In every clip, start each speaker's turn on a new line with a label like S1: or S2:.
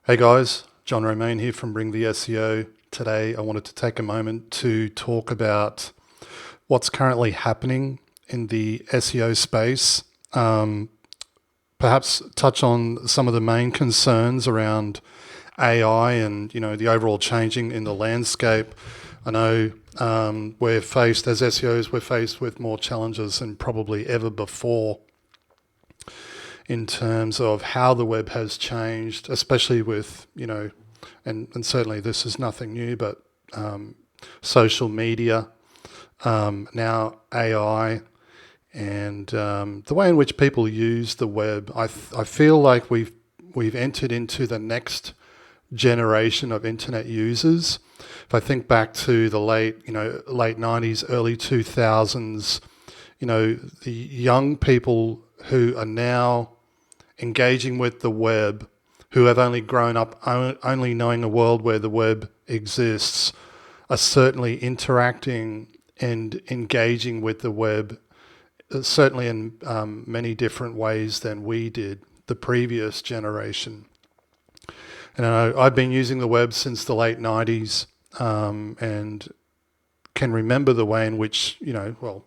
S1: Hey guys, John Romaine here from Bring the SEO. Today I wanted to take a moment to talk about what's currently happening in the SEO space. Perhaps touch on some of the main concerns around AI and the overall changing in the landscape. I know we're faced as SEOs, we're faced with more challenges than probably ever before in terms of how the web has changed, especially with, and certainly this is nothing new, but social media, now AI, and the way in which people use the web. I feel like we've entered into the next generation of internet users. If I think back to the late 90s, early 2000s, the young people who are now engaging with the web, who have only grown up only knowing a world where the web exists, are certainly interacting and engaging with the web, certainly in many different ways than we did, the previous generation. And I've been using the web since the late 90s and can remember the way in which, the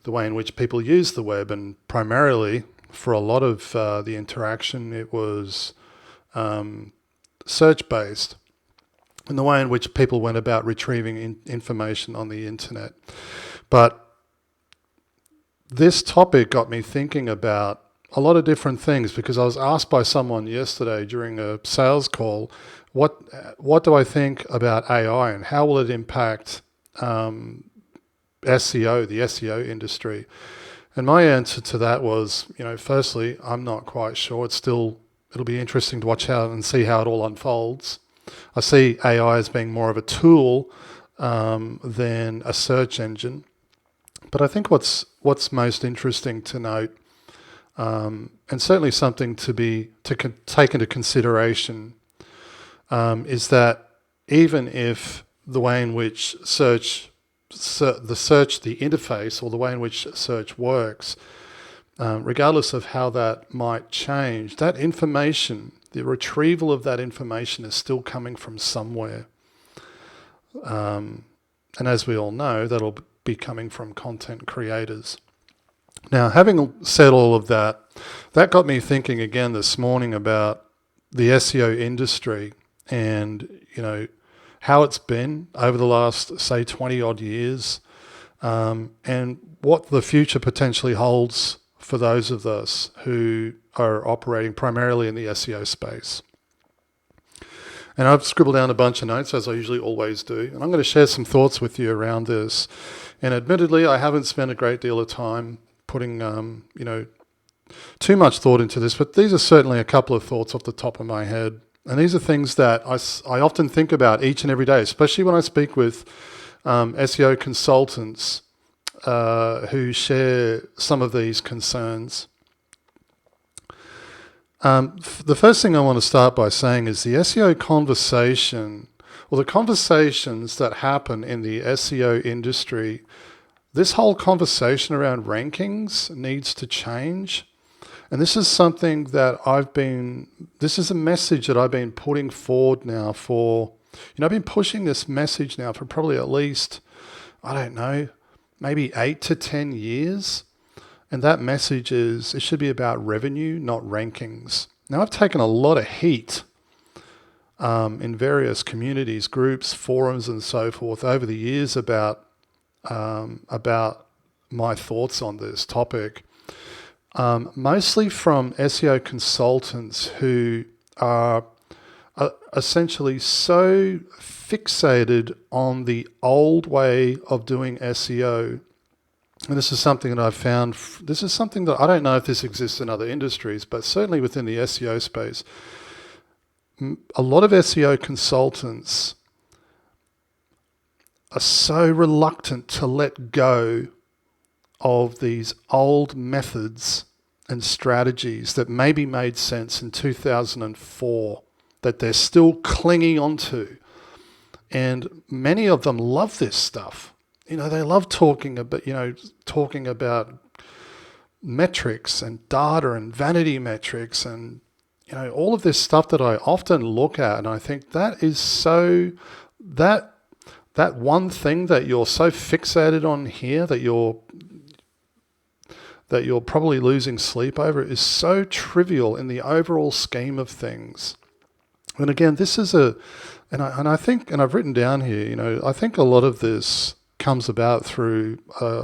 S1: way in which people use the web, and primarily for a lot of the interaction, it was search-based, and the way in which people went about retrieving information on the internet. But this topic got me thinking about a lot of different things, because I was asked by someone yesterday during a sales call, what do I think about AI and how will it impact SEO, the SEO industry? And my answer to that was, firstly, I'm not quite sure. It'll be interesting to watch and see how it all unfolds. I see AI as being more of a tool than a search engine. But I think what's most interesting to note, and certainly something to take into consideration, is that even if the way in which the interface, or the way in which search works, regardless of how that might change, that information, the retrieval of that information is still coming from somewhere. And as we all know, that'll be coming from content creators. Now, having said all of that, that got me thinking again this morning about the SEO industry and, how it's been over the last, say, 20 odd years, and what the future potentially holds for those of us who are operating primarily in the SEO space. And I've scribbled down a bunch of notes, as I usually always do, and I'm going to share some thoughts with you around this. And admittedly, I haven't spent a great deal of time putting, too much thought into this, but these are certainly a couple of thoughts off the top of my head. And these are things that I often think about each and every day, especially when I speak with SEO consultants who share some of these concerns. The first thing I want to start by saying is the SEO conversation, or the conversations that happen in the SEO industry, this whole conversation around rankings needs to change. And this is something that this is a message that I've been putting forward now for, I've been pushing this message now for probably at least, I don't know, maybe 8 to 10 years. And that message is, it should be about revenue, not rankings. Now, I've taken a lot of heat in various communities, groups, forums, and so forth over the years about my thoughts on this topic. Mostly from SEO consultants who are essentially so fixated on the old way of doing SEO. And this is something that I've found, this is something that I don't know if this exists in other industries, but certainly within the SEO space, a lot of SEO consultants are so reluctant to let go of these old methods and strategies that maybe made sense in 2004 that they're still clinging onto. And many of them love this stuff. They love talking about metrics and data and vanity metrics and all of this stuff that I often look at, and I think that is so, that one thing that you're so fixated on here, that you're probably losing sleep over, is so trivial in the overall scheme of things. And again, this is I think, and I've written down here, I think a lot of this comes about through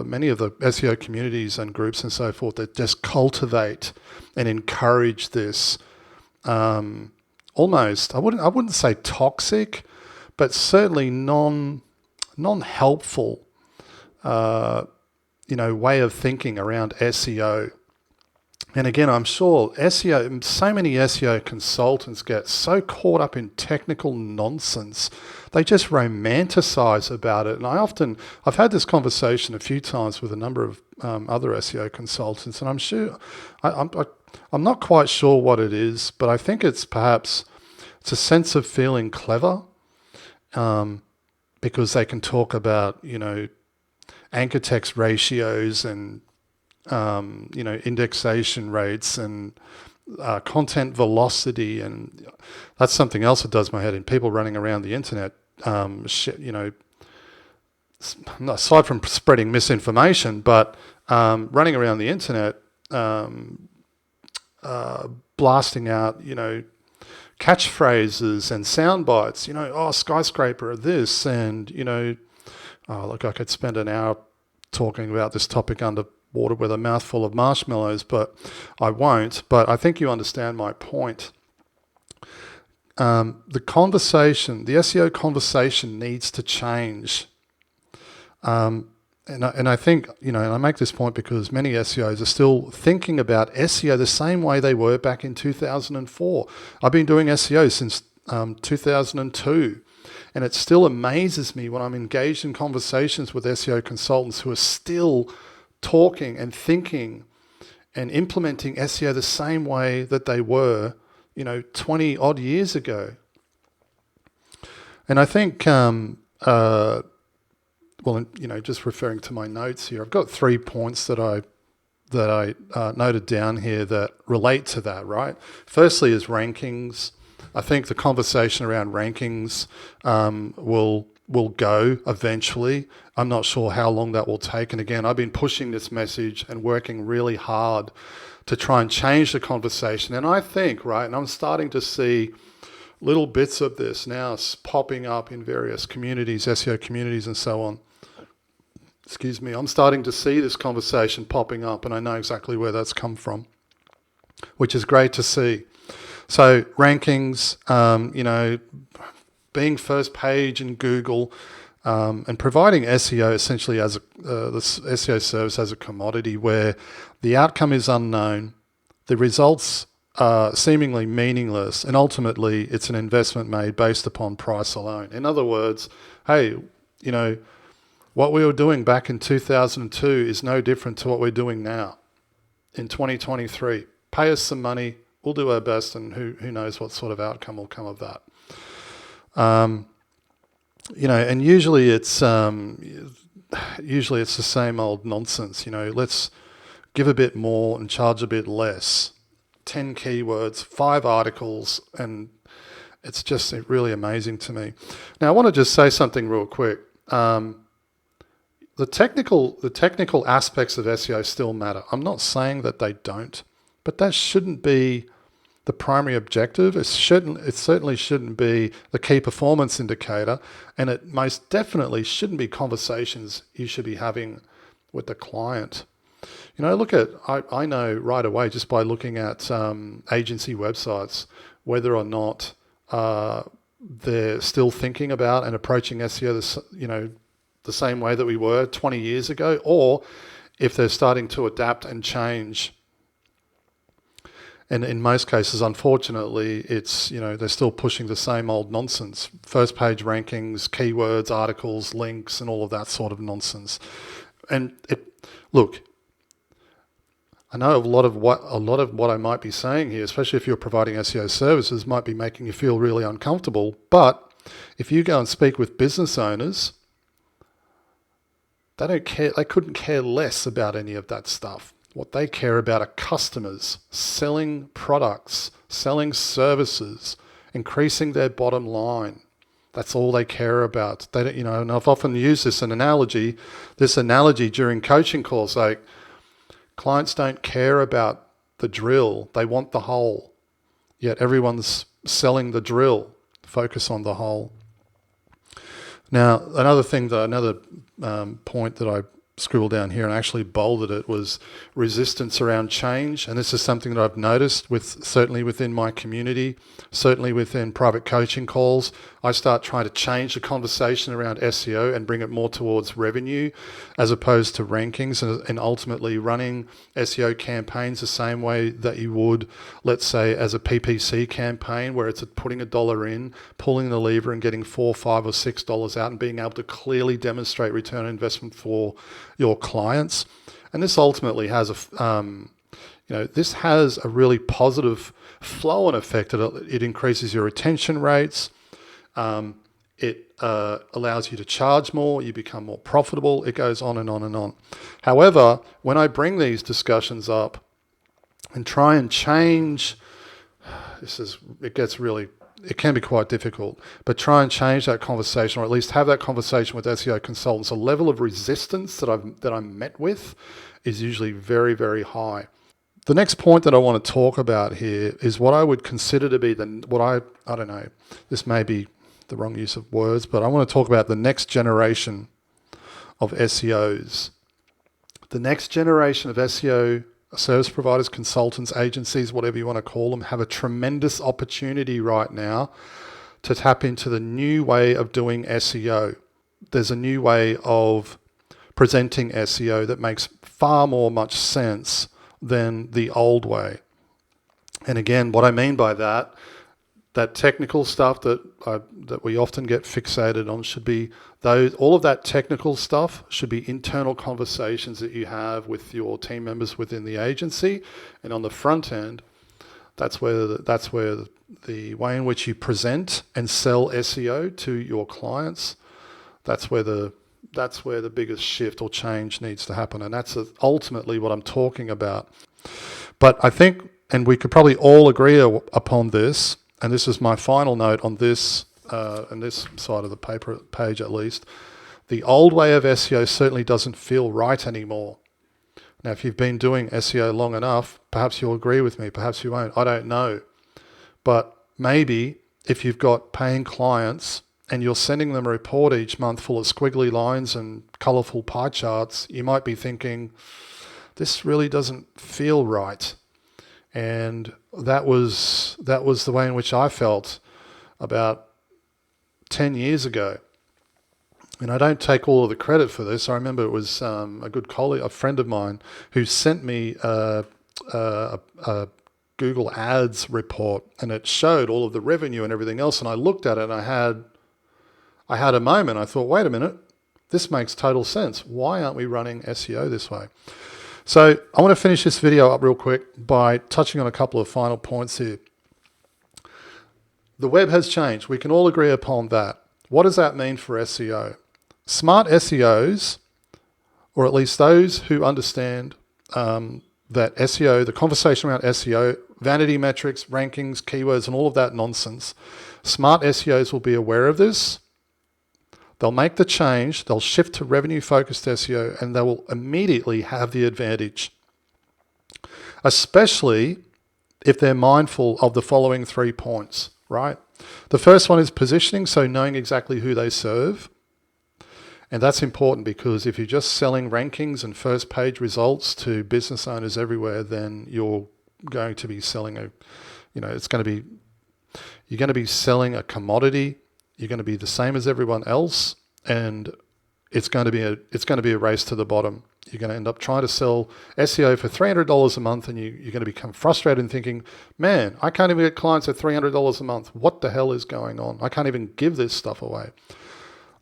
S1: many of the SEO communities and groups and so forth that just cultivate and encourage this almost, I wouldn't say toxic, but certainly non-helpful way of thinking around SEO. And again, I'm sure so many SEO consultants get so caught up in technical nonsense. They just romanticize about it. And I've had this conversation a few times with a number of other SEO consultants, and I'm sure, I'm not quite sure what it is, but I think it's a sense of feeling clever, because they can talk about, anchor text ratios and indexation rates and content velocity, and that's something else that does my head in. People running around the internet, aside from spreading misinformation, but running around the internet, blasting out, catchphrases and sound bites. Skyscraper of this, and look, I could spend an hour talking about this topic underwater with a mouthful of marshmallows, but I won't. But I think you understand my point. The SEO conversation needs to change. And I think, and I make this point because many SEOs are still thinking about SEO the same way they were back in 2004. I've been doing SEO since 2002. And it still amazes me when I'm engaged in conversations with SEO consultants who are still talking and thinking and implementing SEO the same way that they were, 20 odd years ago. And I think, just referring to my notes here, I've got 3 points that I noted down here that relate to that, right? Firstly is rankings. I think the conversation around rankings will go eventually. I'm not sure how long that will take. And again, I've been pushing this message and working really hard to try and change the conversation. And I think, right, and I'm starting to see little bits of this now popping up in various communities, SEO communities and so on. Excuse me. I'm starting to see this conversation popping up, and I know exactly where that's come from, which is great to see. So rankings, being first page in Google, and providing SEO essentially as the SEO service as a commodity where the outcome is unknown, the results are seemingly meaningless, and ultimately it's an investment made based upon price alone. In other words, hey, what we were doing back in 2002 is no different to what we're doing now in 2023. Pay us some money. We'll do our best, and who knows what sort of outcome will come of that. And usually it's the same old nonsense. Let's give a bit more and charge a bit less. 10 keywords, 5 articles, and it's just really amazing to me. Now I want to just say something real quick. The technical aspects of SEO still matter. I'm not saying that they don't, but that shouldn't be the primary objective. It certainly shouldn't be the key performance indicator, and it most definitely shouldn't be conversations you should be having with the client. I know right away just by looking at agency websites whether or not they're still thinking about and approaching SEO the same way that we were 20 years ago, or if they're starting to adapt and change. And in most cases, unfortunately, it's, they're still pushing the same old nonsense. First page rankings, keywords, articles, links, and all of that sort of nonsense. And look, I know a lot of what I might be saying here, especially if you're providing SEO services, might be making you feel really uncomfortable. But if you go and speak with business owners, they don't care. They couldn't care less about any of that stuff. What they care about are customers, selling products, selling services, increasing their bottom line. That's all they care about. They don't, and I've often used this analogy during coaching calls. Like, clients don't care about the drill; they want the hole. Yet everyone's selling the drill. Focus on the hole. Now, another point that I scribbled down here and actually bolded it was resistance around change. And this is something that I've noticed certainly within my community, certainly within private coaching calls. I start trying to change the conversation around SEO and bring it more towards revenue as opposed to rankings, and ultimately running SEO campaigns the same way that you would, let's say, as a PPC campaign, where it's putting $1 in, pulling the lever and getting $4, $5 or $6 out and being able to clearly demonstrate return on investment for your clients. And this ultimately has this has a really positive flow-on effect. It increases your retention rates. It allows you to charge more. You become more profitable. It goes on and on and on. However, when I bring these discussions up and try and change, it can be quite difficult, but try and change that conversation, or at least have that conversation with SEO consultants. The level of resistance that I'm met with is usually very, very high. The next point that I want to talk about here is what I would consider to be I don't know, this may be the wrong use of words, but I want to talk about the next generation of SEOs. The next generation of SEO service providers, consultants, agencies, whatever you want to call them, have a tremendous opportunity right now to tap into the new way of doing SEO. There's a new way of presenting SEO that makes far more much sense than the old way. And again, what I mean by that technical stuff that we often get fixated on should be all of that technical stuff should be internal conversations that you have with your team members within the agency. And on the front end, that's where the way in which you present and sell SEO to your clients, that's where the biggest shift or change needs to happen. And that's ultimately what I'm talking about. But I think, and we could probably all agree upon this, and this is my final note on this, and this side of the page at least, the old way of SEO certainly doesn't feel right anymore. Now, if you've been doing SEO long enough, perhaps you'll agree with me, perhaps you won't, I don't know. But maybe if you've got paying clients and you're sending them a report each month full of squiggly lines and colorful pie charts, you might be thinking, this really doesn't feel right. And that was the way in which I felt about 10 years ago. And I don't take all of the credit for this. I remember it was a good colleague, a friend of mine, who sent me a Google Ads report, and it showed all of the revenue and everything else. And I looked at it and I had a moment. I thought, wait a minute, this makes total sense. Why aren't we running SEO this way? So I want to finish this video up real quick by touching on a couple of final points here. The web has changed. We can all agree upon that. What does that mean for SEO? Smart SEOs, or at least those who understand that SEO, the conversation around SEO, vanity metrics, rankings, keywords, and all of that nonsense, smart SEOs will be aware of this. They'll make the change, they'll shift to revenue-focused SEO, and they will immediately have the advantage, especially if they're mindful of the following 3 points, right? The first one is positioning, so knowing exactly who they serve. And that's important, because if you're just selling rankings and first page results to business owners everywhere, then you're going to be selling you're going to be selling a commodity. You're going to be the same as everyone else, and it's going to be a race to the bottom. You're going to end up trying to sell SEO for $300 a month, and you're going to become frustrated and thinking, man, I can't even get clients at $300 a month. What the hell is going on? I can't even give this stuff away.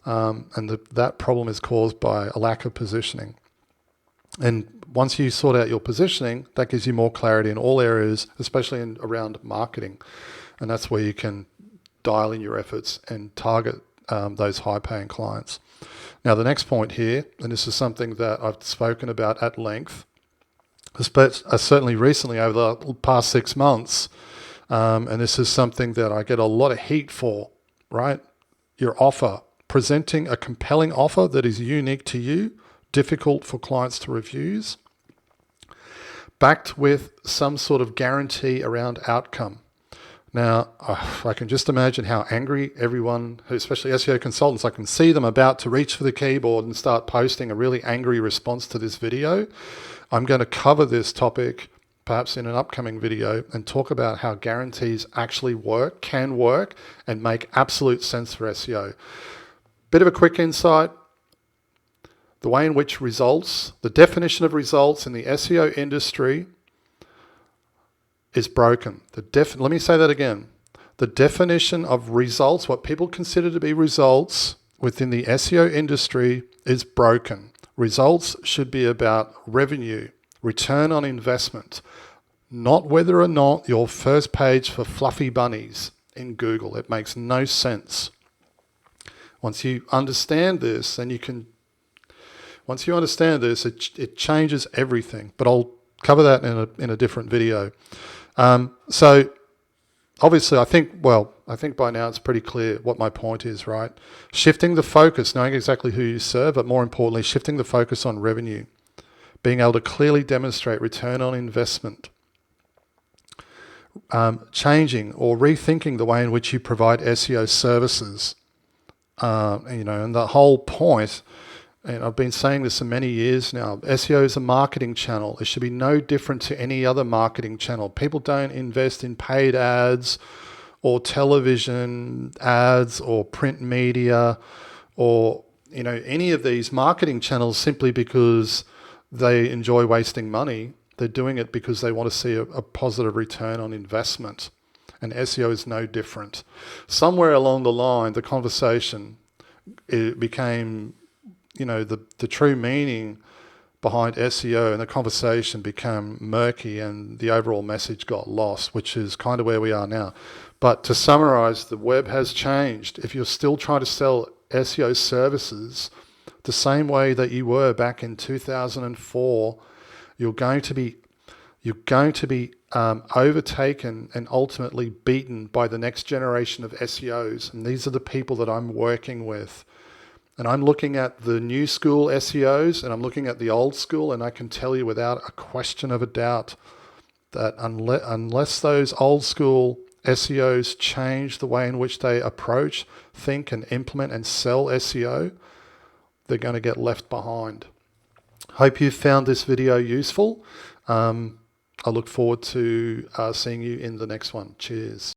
S1: And that problem is caused by a lack of positioning. And once you sort out your positioning, that gives you more clarity in all areas, especially around marketing. And that's where you can dial in your efforts and target those high-paying clients. Now, the next point here, and this is something that I've spoken about at length, certainly recently over the past 6 months. And this is something that I get a lot of heat for, right? Your offer, presenting a compelling offer that is unique to you, difficult for clients to refuse, backed with some sort of guarantee around outcome. Now, I can just imagine how angry everyone, especially SEO consultants, I can see them about to reach for the keyboard and start posting a really angry response to this video. I'm going to cover this topic perhaps in an upcoming video and talk about how guarantees actually work, can work, and make absolute sense for SEO. Bit of a quick insight. The way in which results, the definition of results in the SEO industry is broken. Let me say that again. The definition of results, what people consider to be results within the SEO industry, is broken. Results should be about revenue, return on investment, not whether or not your first page for fluffy bunnies in Google. It makes no sense. Once you understand this, then it changes everything. But I'll cover that in a different video. So obviously, I think by now it's pretty clear what my point is, right? Shifting the focus, knowing exactly who you serve, but more importantly, shifting the focus on revenue, being able to clearly demonstrate return on investment, changing or rethinking the way in which you provide SEO services, and the whole point. And I've been saying this for many years now, SEO is a marketing channel. It should be no different to any other marketing channel. People don't invest in paid ads or television ads or print media or any of these marketing channels simply because they enjoy wasting money. They're doing it because they want to see a positive return on investment. And SEO is no different. Somewhere along the line, the conversation became the true meaning behind SEO, and the conversation became murky and the overall message got lost, which is kind of where we are now. But to summarize, the web has changed. If you're still trying to sell SEO services the same way that you were back in 2004, you're going to be overtaken and ultimately beaten by the next generation of SEOs. And these are the people that I'm working with. And I'm looking at the new school SEOs and I'm looking at the old school, and I can tell you without a question of a doubt that unless those old school SEOs change the way in which they approach, think and implement and sell SEO, they're going to get left behind. Hope you found this video useful. I look forward to seeing you in the next one. Cheers.